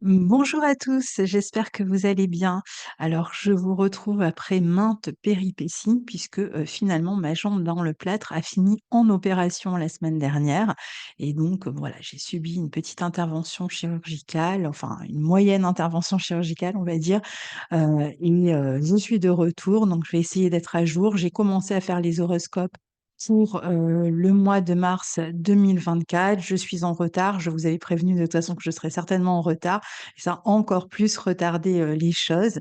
Bonjour à tous, j'espère que vous allez bien. Alors, je vous retrouve après maintes péripéties puisque finalement ma jambe dans le plâtre a fini en opération la semaine dernière. Et donc, voilà, j'ai subi une petite intervention chirurgicale, enfin une moyenne intervention chirurgicale, on va dire. Je suis de retour, donc je vais essayer d'être à jour. J'ai commencé à faire les horoscopes pour le mois de mars 2024. Je suis en retard. Je vous avais prévenu de toute façon que je serais certainement en retard. Ça a encore plus retardé, les choses.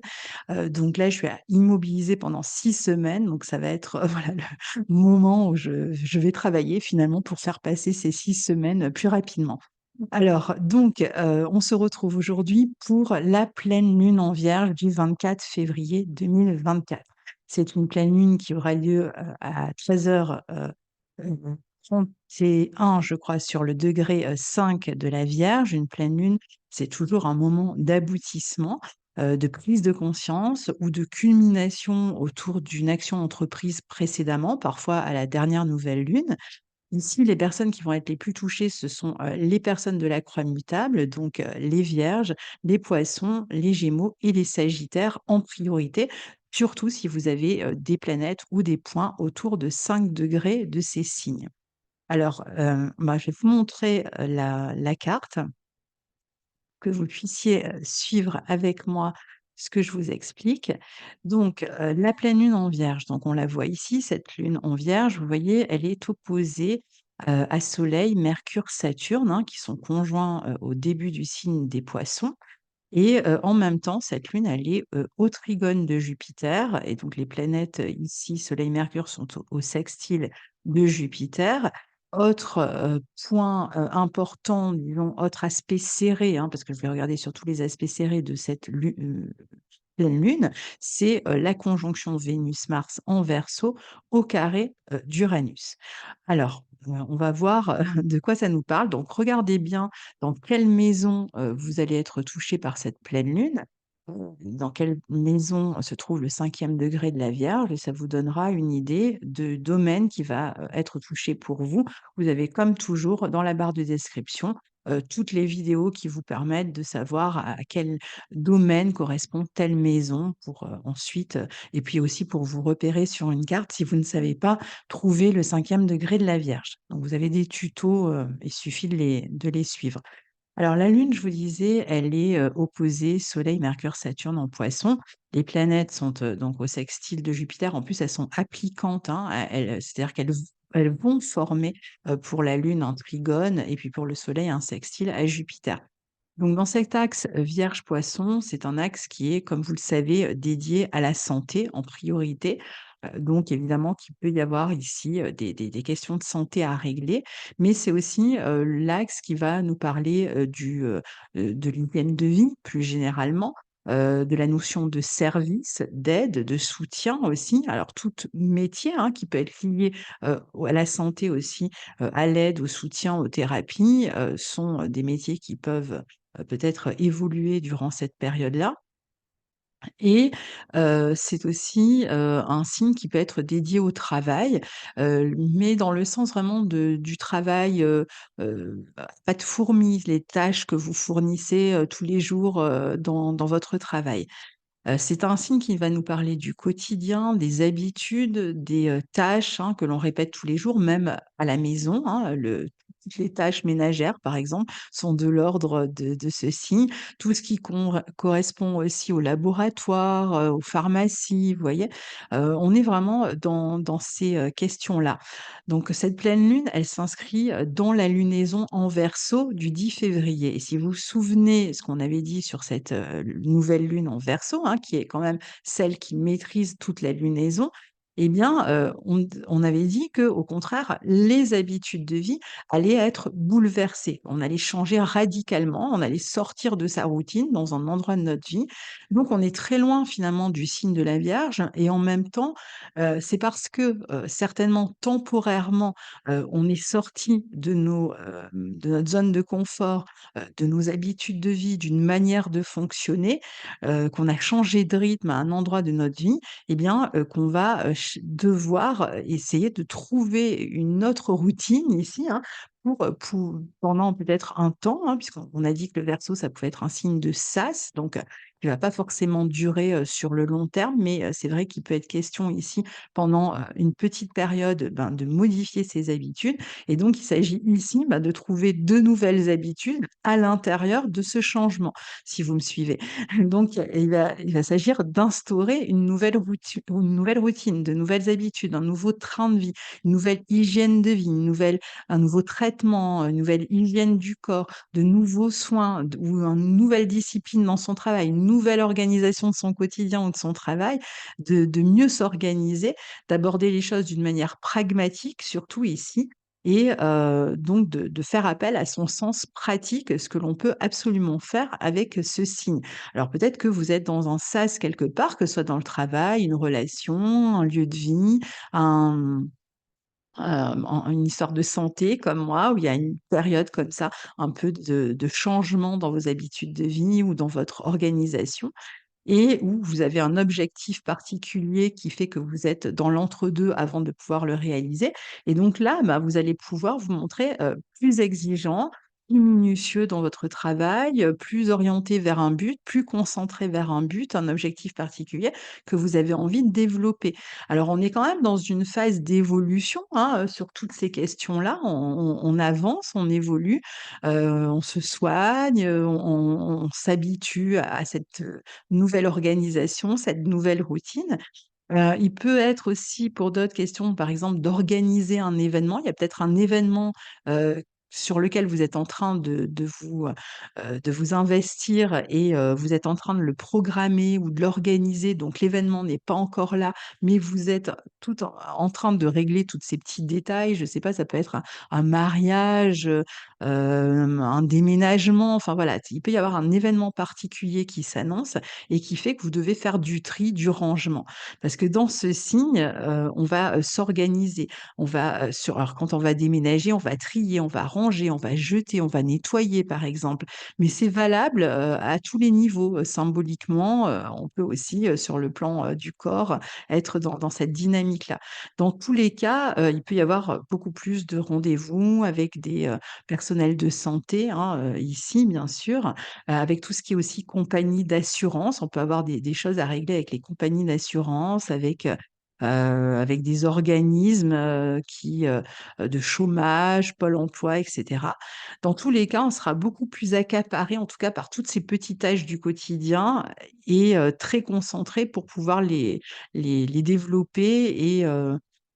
Donc là, je suis immobilisée pendant 6 semaines, donc ça va être, voilà le moment où je vais travailler finalement pour faire passer ces 6 semaines, plus rapidement. Alors donc, on se retrouve aujourd'hui pour la pleine lune en Vierge du 24 février 2024. C'est une pleine lune qui aura lieu, à 13h, 31 je crois sur le degré, 5 de la Vierge. Une pleine lune, c'est toujours un moment d'aboutissement, de prise de conscience ou de culmination autour d'une action entreprise précédemment, parfois à la dernière nouvelle lune. Ici, les personnes qui vont être les plus touchées, ce sont, les personnes de la croix mutable, donc les Vierges, les Poissons, les Gémeaux et les Sagittaires en priorité, surtout si vous avez, des planètes ou des points autour de 5 degrés de ces signes. Alors, je vais vous montrer, la carte, que vous puissiez, suivre avec moi ce que je vous explique. Donc, la pleine lune en Vierge, donc on la voit ici, cette lune en Vierge, vous voyez, elle est opposée, à Soleil, Mercure, Saturne, hein, qui sont conjoints, au début du signe des Poissons. Et en même temps, cette lune, elle est, au trigone de Jupiter et donc les planètes, ici, Soleil, Mercure sont au sextile de Jupiter. Autre, point, important, disons, autre aspect serré, hein, parce que je vais regarder sur tous les aspects serrés de cette pleine lune, c'est, la conjonction Vénus-Mars en Verseau au carré, d'Uranus. Alors, on va voir, de quoi ça nous parle. Donc regardez bien dans quelle maison, vous allez être touché par cette pleine lune, dans quelle maison se trouve le 5e degré de la Vierge et ça vous donnera une idée de domaine qui va, être touché pour vous. Vous avez comme toujours dans la barre de description, toutes les vidéos qui vous permettent de savoir à quel domaine correspond telle maison pour, ensuite, et puis aussi pour vous repérer sur une carte si vous ne savez pas trouver le 5e degré de la Vierge. Donc vous avez des tutos, il suffit de les suivre. Alors la Lune, je vous disais, elle est, opposée Soleil, Mercure, Saturne en Poissons. Les planètes sont, donc au sextile de Jupiter. En plus, elles sont appliquantes, hein, c'est-à-dire elles vont former, pour la Lune un trigone et puis pour le Soleil un sextile à Jupiter. Donc dans cet axe, Vierge-Poisson, c'est un axe qui est, comme vous le savez, dédié à la santé en priorité. Donc évidemment qu'il peut y avoir ici, des questions de santé à régler, mais c'est aussi, l'axe qui va nous parler, de l'hygiène de vie plus généralement, de la notion de service, d'aide, de soutien aussi. Alors tout métier, hein, qui peut être lié, à la santé aussi, à l'aide, au soutien, aux thérapies, sont, des métiers qui peuvent, peut-être évoluer durant cette période-là. Et c'est aussi, un signe qui peut être dédié au travail, mais dans le sens vraiment du travail, pas de fourmi, les tâches que vous fournissez, tous les jours, dans votre travail. C'est un signe qui va nous parler du quotidien, des habitudes, des, tâches, hein, que l'on répète tous les jours, même à la maison, hein, toutes les tâches ménagères, par exemple, sont de l'ordre de ce signe. Tout ce qui correspond aussi au laboratoire, aux pharmacies, vous voyez? On est vraiment dans ces, questions-là. Donc cette pleine lune, elle s'inscrit, dans la lunaison en Verseau du 10 février et si vous vous souvenez ce qu'on avait dit sur cette, nouvelle lune en Verseau, hein, qui est quand même celle qui maîtrise toute la lunaison, eh bien, on avait dit que, au contraire, les habitudes de vie allaient être bouleversées. On allait changer radicalement, on allait sortir de sa routine dans un endroit de notre vie. Donc on est très loin finalement du signe de la Vierge et en même temps, c'est parce que, certainement temporairement, on est sorti de notre zone de confort, de nos habitudes de vie, d'une manière de fonctionner, qu'on a changé de rythme à un endroit de notre vie, et bien, qu'on va, devoir, essayer de trouver une autre routine ici, hein, pendant peut-être un temps, hein, puisqu'on a dit que le Verseau, ça pouvait être un signe de sas, donc qui va pas forcément durer, sur le long terme, mais c'est vrai qu'il peut être question ici, pendant, une petite période, ben, de modifier ses habitudes et donc il s'agit ici, bah, de trouver de nouvelles habitudes à l'intérieur de ce changement, si vous me suivez? Donc il va s'agir d'instaurer une nouvelle routine, de nouvelles habitudes, un nouveau train de vie, une nouvelle hygiène de vie, un nouveau traitement, une nouvelle hygiène du corps, de nouveaux soins ou une nouvelle discipline dans son travail, une nouvelle organisation de son quotidien ou de son travail, de mieux s'organiser, d'aborder les choses d'une manière pragmatique, surtout ici, et donc de faire appel à son sens pratique, ce que l'on peut absolument faire avec ce signe. Alors peut-être que vous êtes dans un sas quelque part, que ce soit dans le travail, une relation, un lieu de vie, un une histoire de santé comme moi, où il y a une période comme ça, un peu de changement dans vos habitudes de vie ou dans votre organisation et où vous avez un objectif particulier qui fait que vous êtes dans l'entre-deux avant de pouvoir le réaliser et donc là, bah, vous allez pouvoir vous montrer, plus exigeant, plus minutieux dans votre travail, plus orienté vers un but, plus concentré vers un but, un objectif particulier que vous avez envie de développer. Alors on est quand même dans une phase d'évolution, hein, sur toutes ces questions-là. On avance, on évolue, on se soigne, on s'habitue à cette, nouvelle organisation, cette nouvelle routine. Il peut être aussi pour d'autres questions, par exemple, d'organiser un événement. Il y a peut-être un événement, heu, sur lequel vous êtes en train de vous investir et vous êtes en train de le programmer ou de l'organiser, donc l'événement n'est pas encore là, mais vous êtes tout en train de régler tous ces petits détails. Je sais pas, ça peut être un mariage, un déménagement, enfin voilà, il peut y avoir un événement particulier qui s'annonce et qui fait que vous devez faire du tri, du rangement. Parce que dans ce signe, on va, s'organiser. Alors quand on va déménager, on va trier, on va ranger, on va jeter, on va nettoyer par exemple. Mais c'est valable, à tous les niveaux, symboliquement, on peut aussi, sur le plan, du corps, être dans cette dynamique-là. Dans tous les cas, il peut y avoir, beaucoup plus de rendez-vous avec des, personnels de santé, hein, ici bien sûr, avec tout ce qui est aussi compagnie d'assurance. On peut avoir des choses à régler avec les compagnies d'assurance, avec des organismes, de chômage, Pôle emploi et cetera. Dans tous les cas, on sera beaucoup plus accaparé, en tout cas par toutes ces petites tâches du quotidien et très concentré pour pouvoir les développer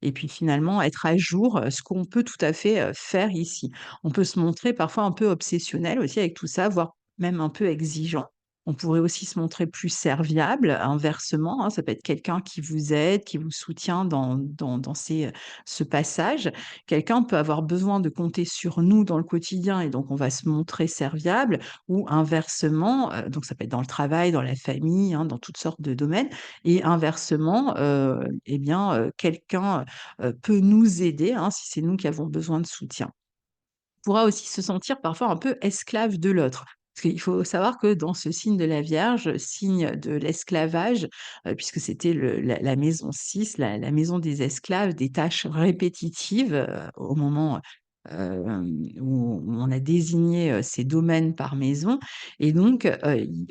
et puis finalement être à jour, ce qu'on peut tout à fait, faire ici. On peut se montrer parfois un peu obsessionnel aussi avec tout ça, voire même un peu exigeant. On pourrait aussi se montrer plus serviable, inversement, hein. Ça peut être quelqu'un qui vous aide, qui vous soutient dans ce passage. Quelqu'un peut avoir besoin de compter sur nous dans le quotidien et donc on va se montrer serviable ou inversement, donc ça peut être dans le travail, dans la famille, hein, dans toutes sortes de domaines et inversement, eh bien, quelqu'un, peut nous aider, hein, si c'est nous qui avons besoin de soutien. Pourra aussi se sentir parfois un peu esclave de l'autre. Parce qu'il faut savoir que dans ce signe de la Vierge, signe de l'esclavage, puisque c'était la maison 6, la maison des esclaves, des tâches répétitives, au moment, où on a désigné, ces domaines par maison et donc,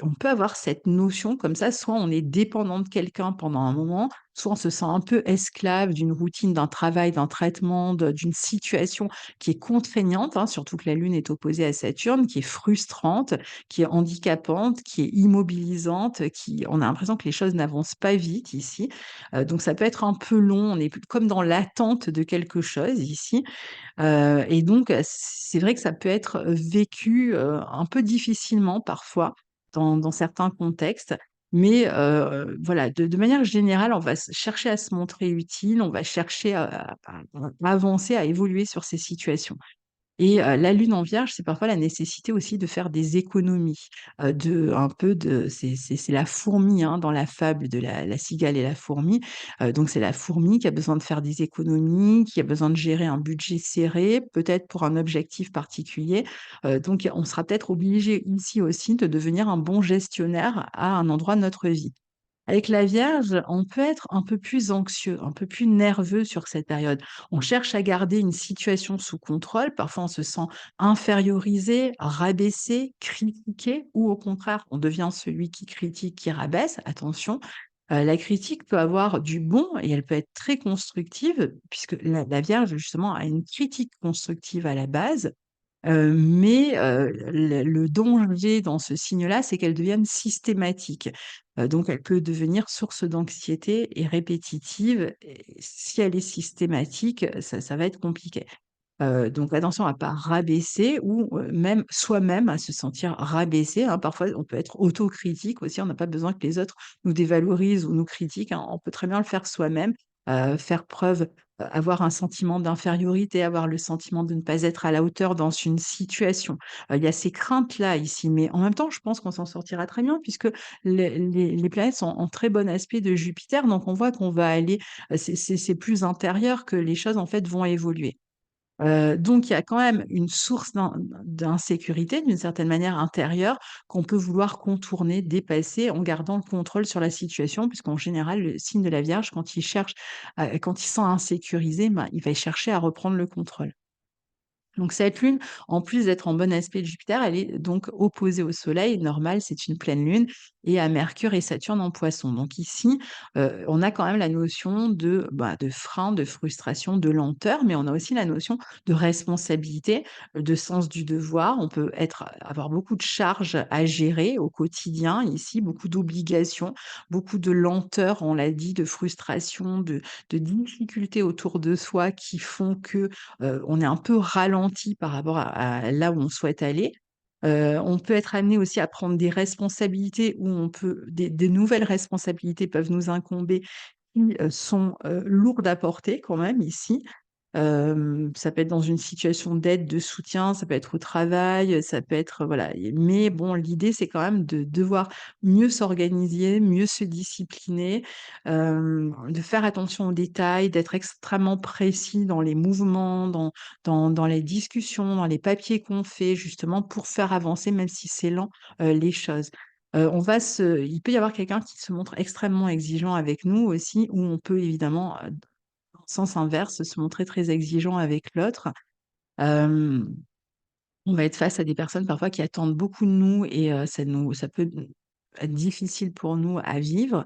on peut avoir cette notion comme ça, soit on est dépendant de quelqu'un pendant un moment, soit on se sent un peu esclave d'une routine, d'un travail, d'un traitement, d'une situation qui est contraignante, hein, surtout que la Lune est opposée à Saturne, qui est frustrante, qui est handicapante, qui est immobilisante, qui on a l'impression que les choses n'avancent pas vite ici. Donc ça peut être un peu long, on est comme dans l'attente de quelque chose ici. Et donc c'est vrai que ça peut être, vécu, un peu difficilement parfois dans certains contextes. Mais voilà, de manière générale, on va chercher à se montrer utile, on va chercher à avancer, à évoluer sur ces situations. Et la lune en Vierge, c'est parfois la nécessité aussi de faire des économies, c'est la fourmi, hein, dans la fable de la cigale et la fourmi. Donc c'est la fourmi qui a besoin de faire des économies, qui a besoin de gérer un budget serré, peut-être pour un objectif particulier. Donc on sera peut-être obligé ici aussi de devenir un bon gestionnaire à un endroit de notre vie. Avec la Vierge, on peut être un peu plus anxieux, un peu plus nerveux sur cette période. On cherche à garder une situation sous contrôle. Parfois, on se sent infériorisé, rabaissé, critiqué, ou au contraire, on devient celui qui critique, qui rabaisse. Attention, la critique peut avoir du bon et elle peut être très constructive, puisque la Vierge, justement, a une critique constructive à la base. Mais le danger dans ce signe-là, c'est qu'elle devienne systématique. Donc elle peut devenir source d'anxiété et répétitive et si elle est systématique, ça va être compliqué. Donc attention à pas rabaisser ou même soi-même à se sentir rabaissé, hein. Parfois, on peut être autocritique aussi, on n'a pas besoin que les autres nous dévalorisent ou nous critiquent, hein. On peut très bien le faire soi-même, faire preuve, avoir un sentiment d'infériorité, avoir le sentiment de ne pas être à la hauteur dans une situation. Il y a ces craintes-là ici, mais en même temps, je pense qu'on s'en sortira très bien puisque les planètes sont en très bon aspect de Jupiter, donc on voit qu'on va aller, c'est plus intérieur que les choses en fait vont évoluer. Donc il y a quand même une source d'insécurité, d'une certaine manière intérieure, qu'on peut vouloir contourner, dépasser en gardant le contrôle sur la situation, puisqu'en général, le signe de la Vierge, quand il se sent insécurisé, ben, il va chercher à reprendre le contrôle. Donc cette lune, en plus d'être en bon aspect de Jupiter, elle est donc opposée au Soleil. Normal, c'est une pleine lune et à Mercure et Saturne en Poisson. Donc ici, on a quand même la notion de frein, de frustration, de lenteur, mais on a aussi la notion de responsabilité, de sens du devoir. On peut avoir beaucoup de charges à gérer au quotidien ici, beaucoup d'obligations, beaucoup de lenteur, on l'a dit, de frustration, de difficultés autour de soi qui font que on est un peu ralenti par rapport à là où on souhaite aller. On peut être amené aussi à prendre des responsabilités où on peut des nouvelles responsabilités peuvent nous incomber qui, sont, lourdes à porter quand même ici. Ça peut être dans une situation d'aide, de soutien, ça peut être au travail, ça peut être, voilà mais bon, l'idée, c'est quand même de devoir mieux s'organiser, mieux se discipliner, de faire attention aux détails, d'être extrêmement précis dans les mouvements, dans les discussions, dans les papiers qu'on fait justement pour faire avancer, même si c'est lent, les choses. Il peut y avoir quelqu'un qui se montre extrêmement exigeant avec nous aussi, ou on peut évidemment, dans le sens inverse, se montrer très exigeant avec l'autre. Hem, on va être face à des personnes parfois qui attendent beaucoup de nous et ça peut être difficile pour nous à vivre.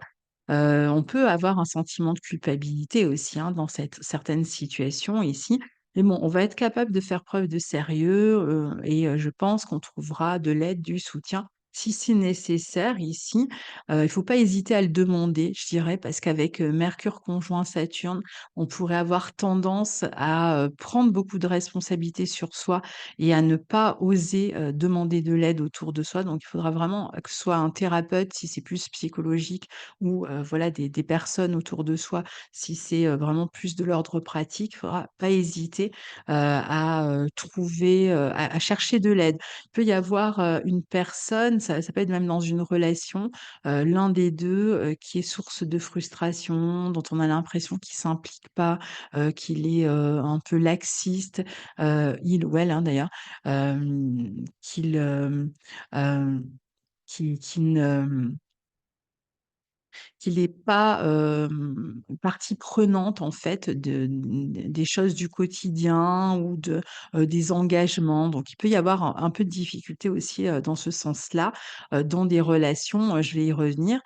On peut avoir un sentiment de culpabilité aussi, hein, dans certaines situations ici. Mais bon, on va être capable de faire preuve de sérieux, et je pense qu'on trouvera de l'aide, du soutien si c'est nécessaire ici. Il faut pas hésiter à le demander, je dirais, parce qu'avec, Mercure conjoint Saturne, on pourrait avoir tendance à, prendre beaucoup de responsabilités sur soi et à ne pas oser, demander de l'aide autour de soi. Donc il faudra vraiment, que ce soit un thérapeute si c'est plus psychologique ou voilà des personnes autour de soi, si c'est, vraiment plus de l'ordre pratique, il faudra pas hésiter, à, trouver, à chercher de l'aide. Il peut y avoir, une personne, ça peut être même dans une relation, l'un des 2 qui est source de frustration, dont on a l'impression qu'il s'implique pas, qu'il est, un peu laxiste, il ou elle, hein, d'ailleurs, qu'il, qui ne qu'il est pas, partie prenante en fait des choses du quotidien ou des engagements. Donc il peut y avoir un peu de difficulté aussi, dans ce sens-là, dans des relations, je vais y revenir.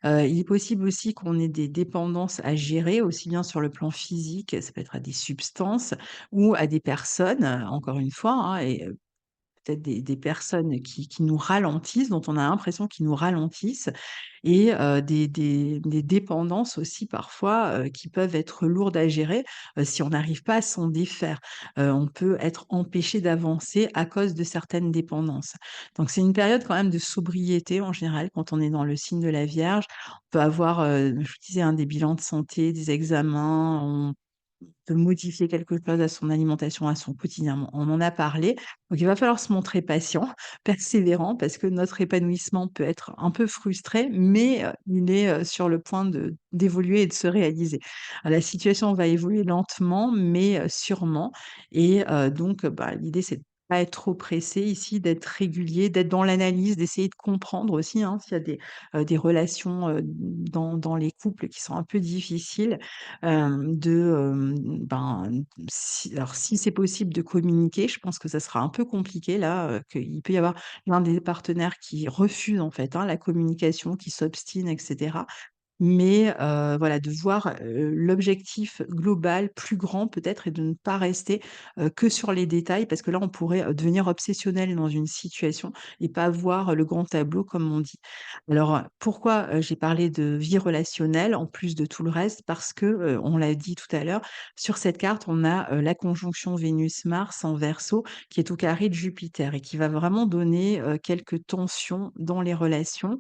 Il est possible aussi qu'on ait des dépendances à gérer, aussi bien sur le plan physique, ça peut être à des substances ou à des personnes, encore une fois, hein, et peut-être des personnes qui nous ralentissent, dont on a l'impression qu'ils nous ralentissent et des dépendances aussi parfois, qui peuvent être lourdes à gérer, si on n'arrive pas à s'en défaire. On peut être empêché d'avancer à cause de certaines dépendances. Donc c'est une période quand même de sobriété en général quand on est dans le signe de la Vierge. On peut avoir, je vous disais, hein, des bilans de santé, des examens, de modifier quelque chose à son alimentation, à son quotidien. On en a parlé. Donc il va falloir se montrer patient, persévérant, parce que notre épanouissement peut être un peu frustré, mais il est, sur le point d'évoluer et de se réaliser. La situation va évoluer lentement, mais sûrement et donc bah, l'idée, c'est pas être trop pressé ici, d'être régulier, d'être dans l'analyse, d'essayer de comprendre aussi, hein, s'il y a des relations, dans les couples qui sont un peu difficiles, ben, si c'est possible de communiquer, je pense que ça sera un peu compliqué là, qu'il peut y avoir l'un des partenaires qui refuse en fait, hein, la communication, qui s'obstine et cetera. Mais voilà, de voir, l'objectif global plus grand peut-être et de ne pas rester, que sur les détails parce que là, on pourrait, devenir obsessionnel dans une situation et pas voir le grand tableau comme on dit. Alors, pourquoi, j'ai parlé de vie relationnelle en plus de tout le reste? Parce que, on l'a dit tout à l'heure, sur cette carte, on a, la conjonction Vénus-Mars en Verseau qui est au carré de Jupiter et qui va vraiment donner, quelques tensions dans les relations.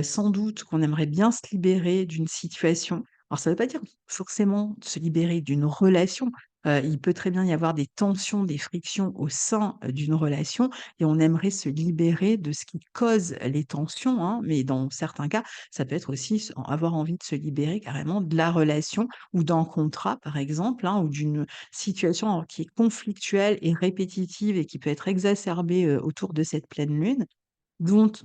Sans doute qu'on aimerait bien se libérer d'une situation. Alors ça ne veut pas dire forcément se libérer d'une relation, il peut très bien y avoir des tensions, des frictions au sein, d'une relation et on aimerait se libérer de ce qui cause les tensions, hein, mais dans certains cas, ça peut être aussi avoir envie de se libérer carrément de la relation ou d'un contrat, par exemple, hein, ou d'une situation qui est conflictuelle et répétitive et qui peut être exacerbée, autour de cette pleine lune. Donc,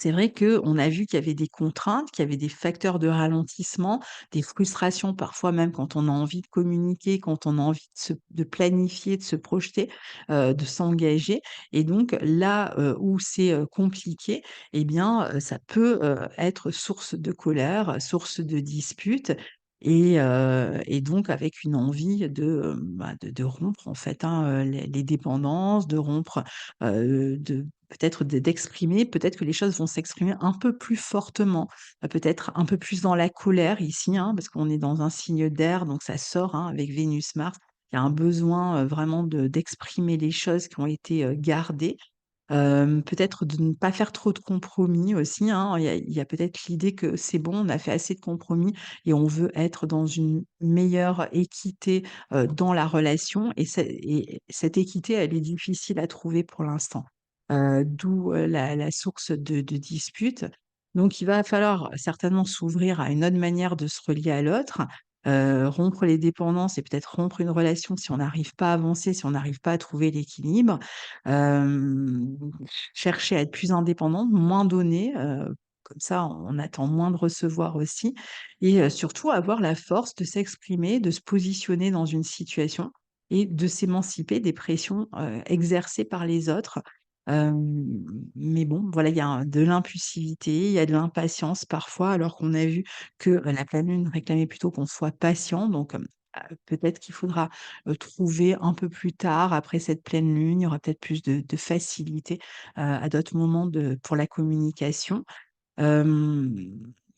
c'est vrai qu'on a vu qu'il y avait des contraintes, qu'il y avait des facteurs de ralentissement, des frustrations parfois même quand on a envie de communiquer, quand on a envie de planifier, de se projeter, de s'engager et donc là, où c'est, compliqué et bien, ça peut, être source de colère, source de disputes et donc avec une envie de rompre en fait, hein, les dépendances, de rompre, de peut-être d'exprimer, peut-être que les choses vont s'exprimer un peu plus fortement, peut-être un peu plus dans la colère ici, hein, parce qu'on est dans un signe d'air, donc ça sort, hein, avec Vénus-Mars. Il y a un besoin, vraiment d'exprimer les choses qui ont été, gardées. Peut-être de ne pas faire trop de compromis aussi, hein. Il y a peut-être l'idée que c'est bon, on a fait assez de compromis et on veut être dans une meilleure équité, dans la relation et cette équité, elle est difficile à trouver pour l'instant. D'où, la source de dispute. Donc il va falloir certainement s'ouvrir à une autre manière de se relier à l'autre, rompre les dépendances et peut-être rompre une relation si on n'arrive pas à avancer, si on n'arrive pas à trouver l'équilibre. Hem, chercher à être plus indépendant, moins donner, comme ça on attend moins de recevoir aussi et surtout avoir la force de s'exprimer, de se positionner dans une situation et de s'émanciper des pressions, exercées par les autres. Mais bon, voilà, il y a de l'impulsivité, il y a de l'impatience parfois alors qu'on a vu que, la pleine lune réclamait plutôt qu'on soit patient donc peut-être qu'il faudra trouver un peu plus tard, après cette pleine lune, il y aura peut-être plus de facilité, à d'autres moments pour la communication. Hem,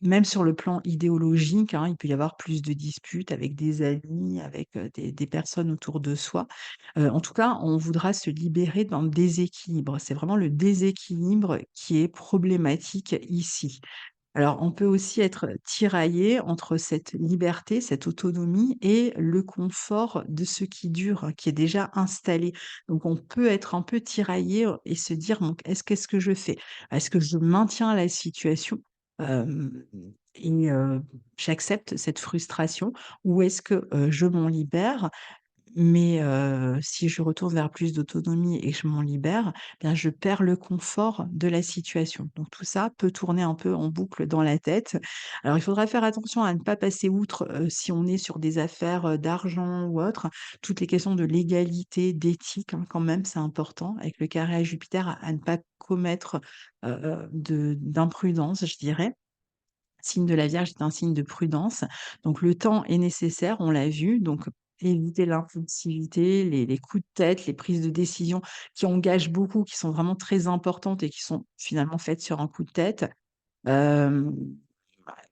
Même sur le plan idéologique, hein, il peut y avoir plus de disputes avec des amis, avec, des personnes autour de soi. En tout cas, on voudra se libérer d'un déséquilibre. C'est vraiment le déséquilibre qui est problématique ici. Alors, on peut aussi être tiraillé entre cette liberté, cette autonomie et le confort de ce qui dure, qui est déjà installé. Donc, on peut être un peu tiraillé et se dire, donc, qu'est-ce que je fais? Est-ce que je maintiens la situation hem, et j'accepte cette frustration ou est-ce que je m'en libère mais si je retourne vers plus d'autonomie et que je m'en libère, bien je perds le confort de la situation. Donc tout ça peut tourner un peu en boucle dans la tête. Alors il faudra faire attention à ne pas passer outre, si on est sur des affaires, d'argent ou autre. Toutes les questions de légalité, d'éthique, hein, quand même, c'est important avec le carré à Jupiter à ne pas commettre, de d'imprudence, je dirais. Signe de la Vierge est un signe de prudence, donc le temps est nécessaire, on l'a vu, donc éviter l'impulsivité, les coups de tête, les prises de décision qui engagent beaucoup, qui sont vraiment très importantes et qui sont finalement faites sur un coup de tête. Hem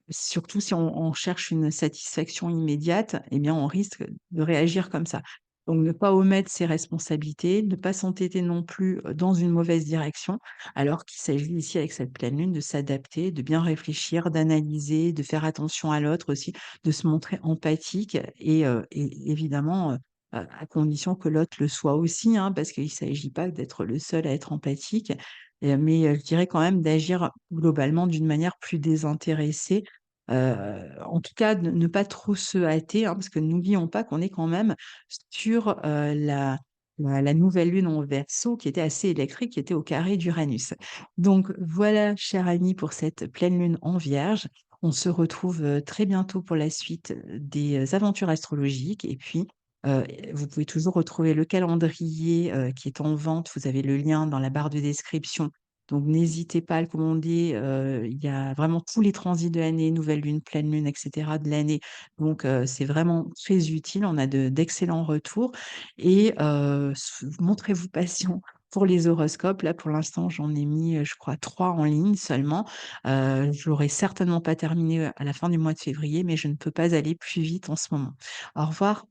Surtout si on cherche une satisfaction immédiate, eh bien, on risque de réagir comme ça. Donc ne pas omettre ses responsabilités, ne pas s'entêter non plus, dans une mauvaise direction, alors qu'il s'agit ici avec cette pleine lune de s'adapter, de bien réfléchir, d'analyser, de faire attention à l'autre aussi, de se montrer empathique et évidemment, à condition que l'autre le soit aussi, hein, parce qu'il ne s'agit pas d'être le seul à être empathique. Mais je dirais quand même d'agir globalement d'une manière plus désintéressée. En tout cas, ne pas trop se hâter, hein, parce que n'oublions pas qu'on est quand même sur, la nouvelle lune en Verseau qui était assez électrique, qui était au carré d'Uranus. Donc voilà, cher ami, pour cette pleine lune en Vierge. On se retrouve, très bientôt pour la suite, des, aventures astrologiques et puis, heu, vous pouvez toujours retrouver le calendrier, qui est en vente. Vous avez le lien dans la barre de description, donc n'hésitez pas à le commander. Il y a vraiment tous les transits de l'année, nouvelle lune, pleine lune et cetera de l'année, donc c'est vraiment très utile. On a d'excellents retours et montrez-vous patient pour les horoscopes. Là, pour l'instant, j'en ai mis, je crois 3 en ligne seulement. Je l'aurai certainement pas terminé, à la fin du mois de février, mais je ne peux pas aller plus vite en ce moment. Au revoir.